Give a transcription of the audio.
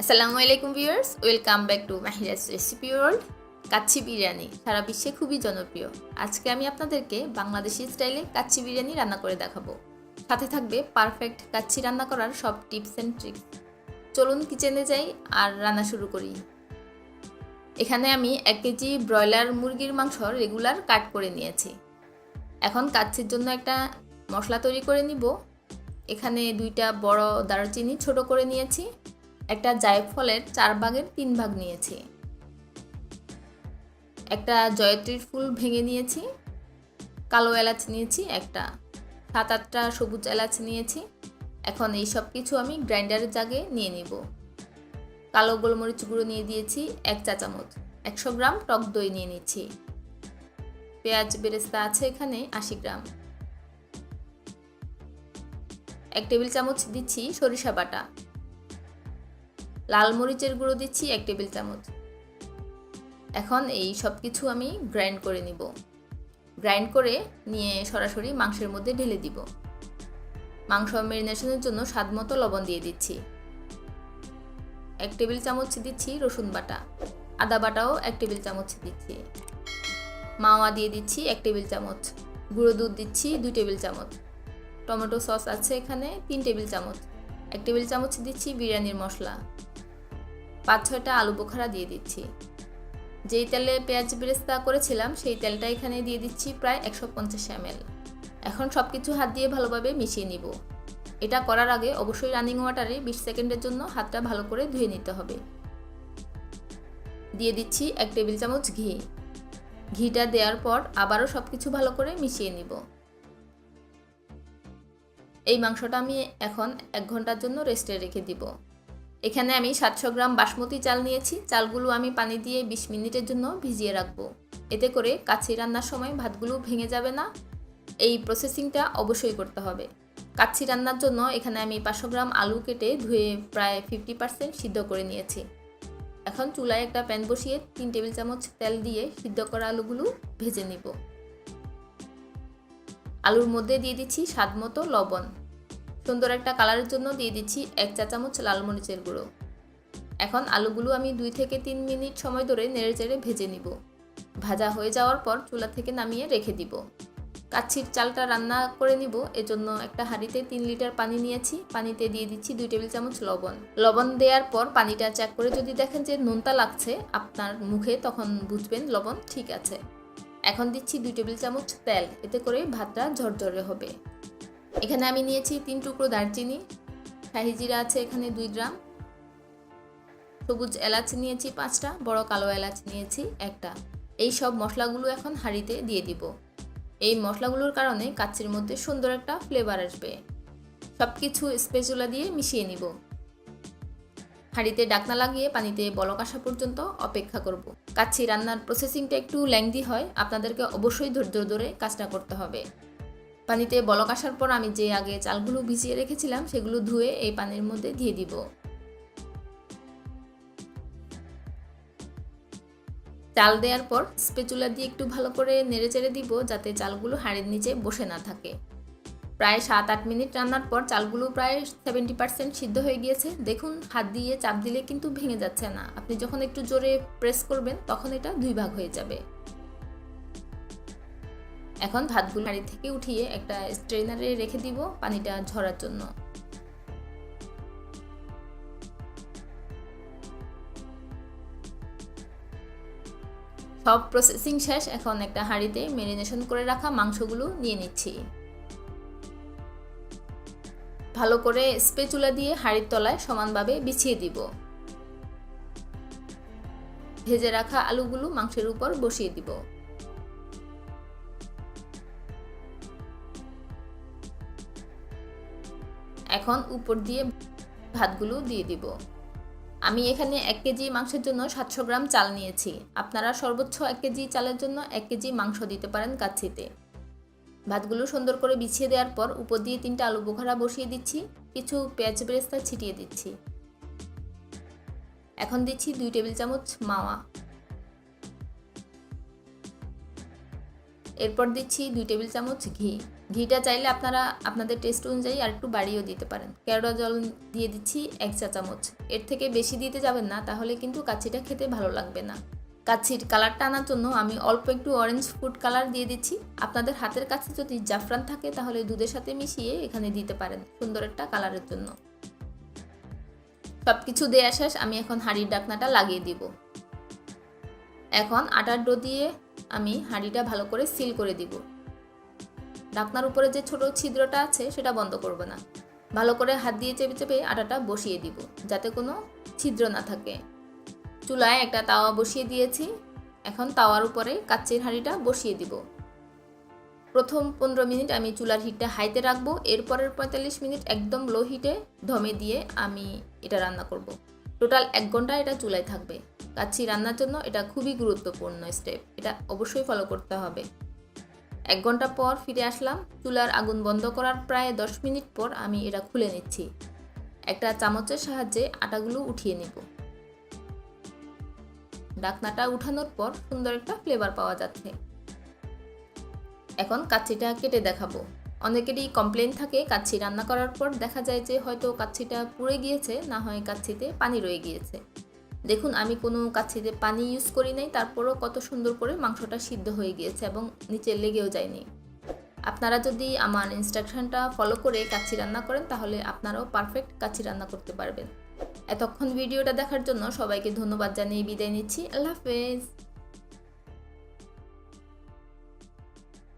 আসসালামু আলাইকুম viewers, welcome back to Mahira's recipe world. Kacchi biryani সারা বিশ্বে খুবই জনপ্রিয়। আজকে আমি আপনাদেরকে বাংলাদেশি স্টাইলে কাচ্চি বিরিয়ানি রান্না করে দেখাবো। সাথে থাকবে পারফেক্ট কাচ্চি রান্না করার সব টিপস অ্যান্ড ট্রিক্স। চলুন কিচেনে যাই আর রান্না শুরু করি। এখানে আমি 1 কেজি ব্রয়লার মুরগির মাংস রেগুলার কাট করে নিয়েছি। এখন কাচ্চির জন্য একটা মশলা তৈরি করে নিব। এখানে 2টা বড় দারুচিনি ছোট করে নিয়েছি, একটা জায়ফলের 4 ভাগের 3 ভাগ নিয়েছি, একটা জয়ত্রীর ফুল ভেঙে নিয়েছি, কালো এলাচ নিয়েছি একটা, 7-8টা সবুজ এলাচ নিয়েছি। এখন এই সব কিছু আমি গ্রাইন্ডারের জাগে নিয়ে নিব। কালো গোলমরিচ গুঁড়ো নিয়ে দিয়েছি 1 চা চামচ, 100 গ্রাম টক দই নিয়ে নিচ্ছি, পেঁয়াজ বেরেস্তা আছে এখানে 80 গ্রাম, 1 টেবিল চামচ দিচ্ছি সরিষা বাটা, লাল মরিচের গুঁড়ো দিচ্ছি 1 টেবিল চামচ। এখন এই সব কিছু আমি গ্রাইন্ড করে নিব। গ্রাইন্ড করে নিয়ে সরাসরি মাংসের মধ্যে ঢেলে দিব। মাংস ম্যারিনেশনের জন্য স্বাদমতো লবণ দিয়ে দিচ্ছি, 1 টেবিল চামচ দিচ্ছি রসুন বাটা, আদা বাটাও 1 টেবিল চামচ দিচ্ছি, মাওয়া দিয়ে দিচ্ছি 1 টেবিল চামচ, গুঁড়ো দুধ দিচ্ছি 2 টেবিল চামচ, টমেটো সস আছে এখানে 3 টেবিল চামচ, 1 টেবিল চামচ দিচ্ছি বিরিয়ানির মশলা, 5-6টা আলু বোখারা দিয়ে দিচ্ছি। যেই তেলে পেঁয়াজ বেরেস্তা করেছিলাম সেই তেলটা এখানে দিয়ে দিচ্ছি প্রায় 150 ml। এখন সব কিছু হাত দিয়ে ভালোভাবে মিশিয়ে নিব। এটা করার আগে অবশ্যই রানিং ওয়াটারে 20 সেকেন্ডের জন্য হাতটা ভালো করে ধুয়ে নিতে হবে। দিয়ে দিচ্ছি 1 টেবিল চামচ ঘি। ঘিটা দেওয়ার পর আবারও সব কিছু ভালো করে মিশিয়ে নিব। এই মাংসটা আমি এখন 1 ঘন্টার জন্য রেস্টে রেখে দিব। এখানে আমি 700 গ্রাম বাসমতি চাল নিয়েছি। চালগুলো আমি পানি দিয়ে 20 মিনিটের জন্য ভিজিয়ে রাখবো। এতে করে কাচ্চি রান্নার সময় ভাতগুলো ভেঙে যাবে না। এই প্রসেসিংটা অবশ্যই করতে হবে। কাচ্চি রান্নার জন্য এখানে আমি 500 গ্রাম আলু কেটে ধুয়ে প্রায় 50% সিদ্ধ করে নিয়েছি। এখন চুলায় একটা প্যান বসিয়ে 3 টেবিল চামচ তেল দিয়ে সিদ্ধ করা আলুগুলো ভেজে নিব। আলুর মধ্যে দিয়ে দিচ্ছি স্বাদমতো লবণ। সুন্দর একটা কালারের জন্য দিয়ে দিচ্ছি 1 চা চামচ লাল মরিচের গুঁড়ো। এখন আলুগুলো আমি 2 থেকে 3 মিনিট সময় ধরে নেড়েচেড়ে ভেজে নিব। ভাজা হয়ে যাওয়ার পর চুলা থেকে নামিয়ে রেখে দিব। কাচ্চির চালটা রান্না করে নিব, এজন্য একটা হাঁড়িতে 3 লিটার পানি নিয়েছি। পানিতে দিয়ে দিচ্ছি 2 টেবিল চামচ লবণ। লবণ দেওয়ার পর পানিটা চেক করে যদি দেখেন যে নোনতা লাগছে আপনার মুখে, তখন বুঝবেন লবণ ঠিক আছে। এখন দিচ্ছি 2 টেবিল চামচ তেল, এতে করে ভাতটা ঝরঝরে হবে। এখানে আমি নিয়েছি 3 টুকরো দারচিনি, শাহি জিরা আছে এখানে 2 গ্রাম, সবুজ এলাচ নিয়েছি 5টা, বড় কালো এলাচ নিয়েছি একটা। এই সব মশলাগুলো এখন হাঁড়িতে দিয়ে দিব। এই মশলাগুলোর কারণে কাচ্চির মধ্যে সুন্দর একটা ফ্লেভার আসবে। সব কিছু স্প্যাচুলা দিয়ে মিশিয়ে নিব। হাঁড়িতে ঢাকনা লাগিয়ে পানিতে বলক আসা পর্যন্ত অপেক্ষা করব। কাচ্চি রান্নার প্রসেসিংটা একটু লেংদি হয়, আপনাদেরকে অবশ্যই ধৈর্য ধরে কাজটা করতে হবে। পানিতে বলক আসার পর আমি যে আগে চালগুলো ভিজিয়ে রেখেছিলাম সেগুলো ধুয়ে এই পানির মধ্যে দিয়ে দিব। চাল দেওয়ার পর স্প্যাচুলা দিয়ে একটু ভালো করে নেড়েচেড়ে দিব, যাতে চালগুলো হাঁড়ির নিচে বসে না থাকে। প্রায় 7-8 মিনিট রান্নার পর চালগুলো প্রায় 70% সিদ্ধ হয়ে গিয়েছে। দেখুন, হাত দিয়ে চাপ দিলে কিন্তু ভেঙে যাচ্ছে না। আপনি যখন একটু জোরে প্রেস করবেন তখন এটা 2 ভাগ হয়ে যাবে। এখন ভাতগুলো হাঁড়ি থেকে উঠিয়ে একটা স্ট্রেনারে রেখে দিব পানিটা ঝরার জন্য। সব প্রসেসিং শেষ। এখন একটা হাঁড়িতে ম্যারিনেশন করে রাখা মাংসগুলো নিয়ে নিচ্ছি। ভালো করে স্প্যাচুলা দিয়ে হাঁড়ির তলায় সমানভাবে বিছিয়ে দিব। ভেজে রাখা আলুগুলো মাংসের উপর বসিয়ে দিব। এখন উপর দিয়ে ভাতগুলো দিয়ে দিব। আমি এখানে 1 কেজি মাংসের জন্য 700 গ্রাম চাল নিয়েছি। আপনারা সর্বোচ্চ 1 কেজি চালের জন্য 1 কেজি মাংস দিতে পারেন কাচ্চিতে। ভাতগুলো সুন্দর করে বিছিয়ে দেওয়ার পর উপর দিয়ে 3টা আলু বোখারা বসিয়ে দিচ্ছি, কিছু পেঁয়াজ বেরেস্তা ছিটিয়ে দিচ্ছি। এখন দিচ্ছি 2 টেবিল চামচ মাওয়া, এরপর দিচ্ছি 2 টেবিল চামচ ঘি। ঘিটা চাইলে আপনারা আপনাদের টেস্ট অনুযায়ী আর একটু বাড়িয়েও দিতে পারেন। কেওড়া জল দিয়ে দিচ্ছি 1 চা চামচ। এর থেকে বেশি দিতে যাবেন না, তাহলে কিন্তু কাচ্চিটা খেতে ভালো লাগবে না। কাচ্চির কালারটা আনার জন্য আমি অল্প একটু অরেঞ্জ ফুড কালার দিয়ে দিচ্ছি। আপনাদের হাতের কাছে যদি জাফরান থাকে তাহলে দুধের সাথে মিশিয়ে এখানে দিতে পারেন সুন্দর একটা কালারের জন্য। সব কিছু দেয়া শেষ, আমি এখন হাঁড়ির ঢাকনাটা লাগিয়ে দিব। এখন আটার ডো দিয়ে আমি হাঁড়িটা ভালো করে সিল করে দিব। ঢাকনার উপরে যে ছোট ছিদ্রটা আছে সেটা বন্ধ করব না। ভালো করে হাত দিয়ে চেপে চেপে আটাটা বসিয়ে দিব যাতে কোনো ছিদ্র না থাকে। চুলায় একটা তাওয়া বসিয়ে দিয়েছি। এখন তাওয়ার উপরে কাচ্চির হাঁড়িটা বসিয়ে দিব। প্রথম 15 মিনিট আমি চুলার হিটটা হাইতে রাখবো। এরপরের 45 মিনিট একদম লো হিটে দমে দিয়ে আমি এটা রান্না করব। টোটাল 1 ঘন্টা এটা চুলায় থাকবে। কাচ্চি রান্নার জন্য এটা খুবই গুরুত্বপূর্ণ স্টেপ, এটা অবশ্যই ফলো করতে হবে। 1 ঘন্টা পর ফিরে আসলাম। চুলার আগুন বন্ধ করার প্রায় 10 মিনিট পর আমি এটা খুলে নিচ্ছি। একটা চামচের সাহায্যে আটাগুলো উঠিয়ে নেব। ঢাকনাটা উঠানোর পর সুন্দর একটা ফ্লেভার পাওয়া যাচ্ছে। এখন কাচ্চিটা কেটে দেখাবো। অনেকেরই কমপ্লেন থাকে কাচ্চি রান্না করার পর দেখা যায় যে হয়তো কাচ্চিটা পুড়ে গিয়েছে, না হয় কাচ্চিতে পানি রয়ে গিয়েছে। দেখুন আমি কোনো কাচ্চিতে পানি ইউজ করি নাই, তারপরও কত সুন্দর করে মাংসটা সিদ্ধ হয়ে গিয়েছে এবং নিচে লেগেও যায়নি। আপনারা যদি আমার ইনস্ট্রাকশনটা ফলো করে কাচ্চি রান্না করেন তাহলে আপনারাও পারফেক্ট কাচ্চি রান্না করতে পারবেন। এতক্ষণ ভিডিওটা দেখার জন্য সবাইকে ধন্যবাদ জানিয়ে বিদায় নিচ্ছি। আল্লাহ হাফেজ।